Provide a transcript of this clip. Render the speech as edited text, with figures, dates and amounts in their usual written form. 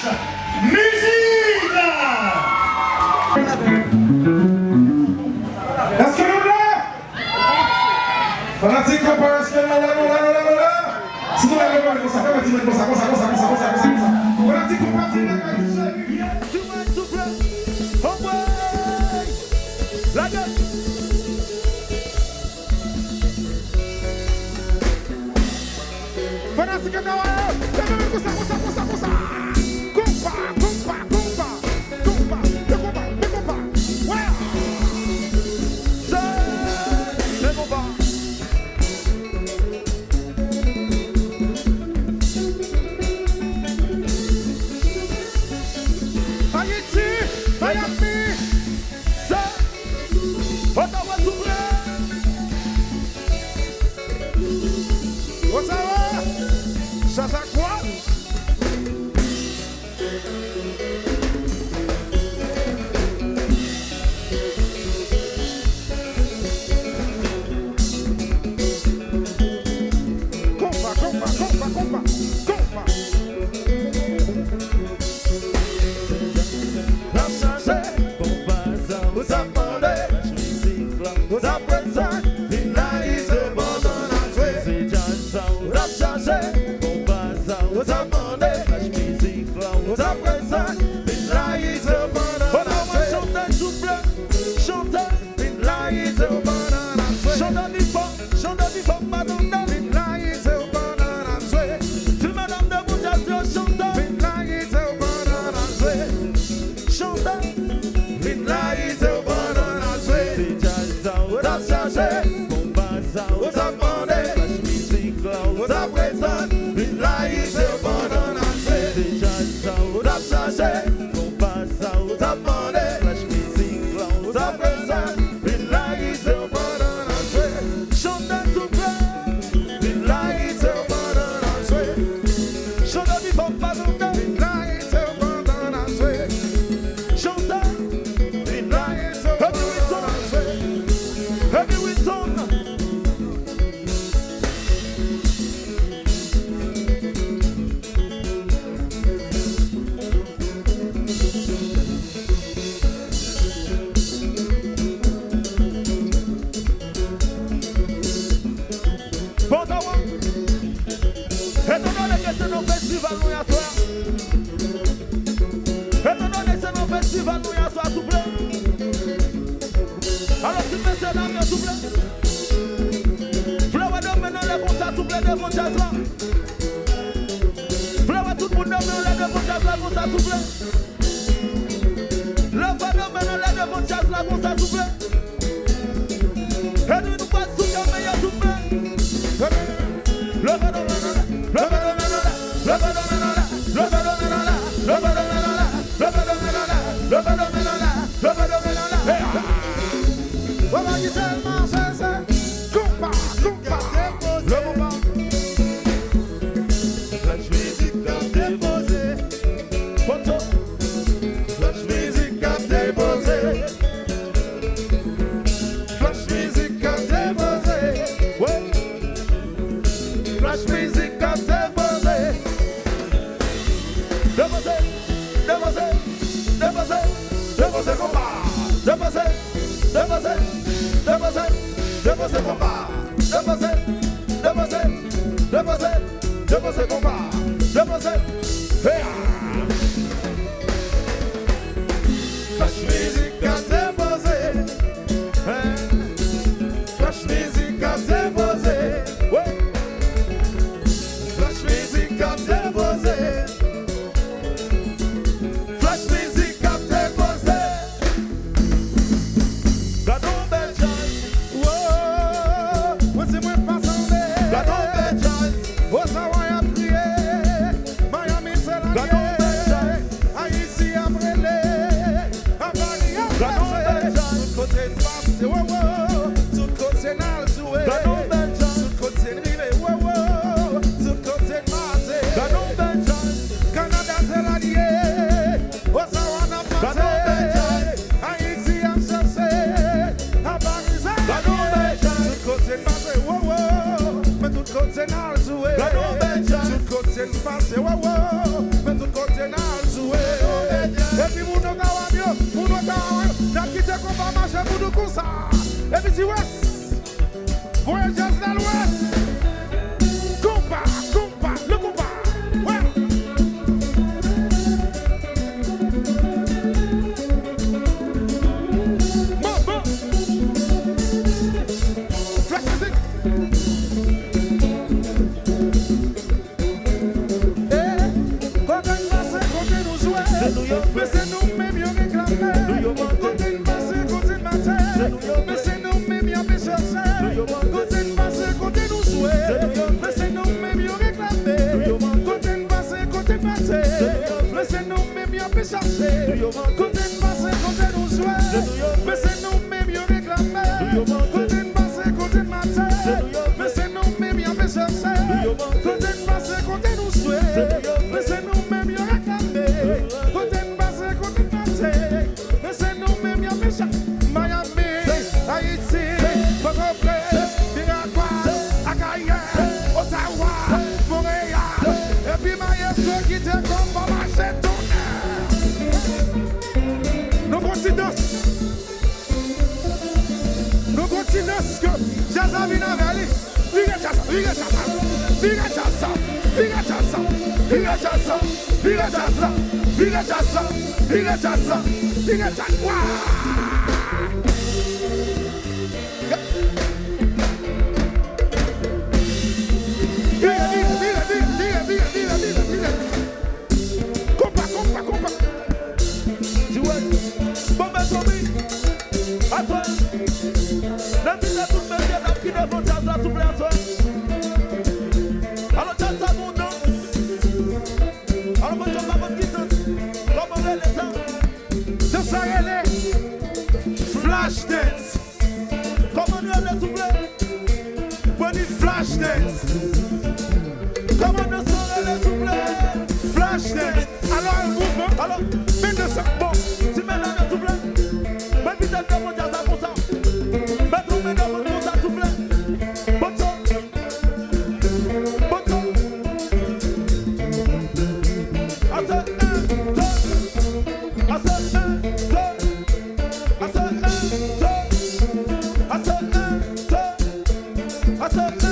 Musique! Est-ce que nous là? Fanatique, est-ce que nous là? Si nous là, nous ça fait comme ça. Fanatique, on partit là. La gueule. Fanatique, Tout côté, mais tout côté, ça. Et puis, ouest. Voyageurs dans l'ouest. Compas, le compas. Ouais. Bon. Flash music. Mais c'est nous même qui réclamons. Côté de passé, côté de matin. Mais c'est nous même qui cherchons. Côté de passé, côté nous souhaitons. Mais c'est nous même qui réclamons. Côté de passé, côté de matin. Mais c'est nous même qui cherchons. Côté de passé, côté nous souhaitons. Mais c'est nous même qui réclamons. Côté de passé, côté de matin. Mais c'est nous même qui cherchons. Côté de passé, côté nous souhaitons. Mais c'est nous même qui réclamons. Miami, Haïti, Port-au-Prince, Nicaragua, Acaya, Ottawa, Montréal, et puis Maestro qui te comme pour marcher tourner. Nous continuons. Nous continuons que Jazza vient avec lui. Viga Jazza. Compa. Tu vois, bon ben commis. Attends. La vie de toute ma vie, qui ne vont pas souffler à soi. Alors ça mon nom. Alors moi je vais pas me quitter. Comme on les gens. De ça flash dance. Comment nous les souffler? Prenez flash dance. Comment nous sommes les souffler? Flash dance. Alors un mouvement. Alors, mais de ça. Bon, si maintenant les souffler. Mais vite à mon jazz à mon sang. Mais tout le monde pour ça souffler. Bon sang. I said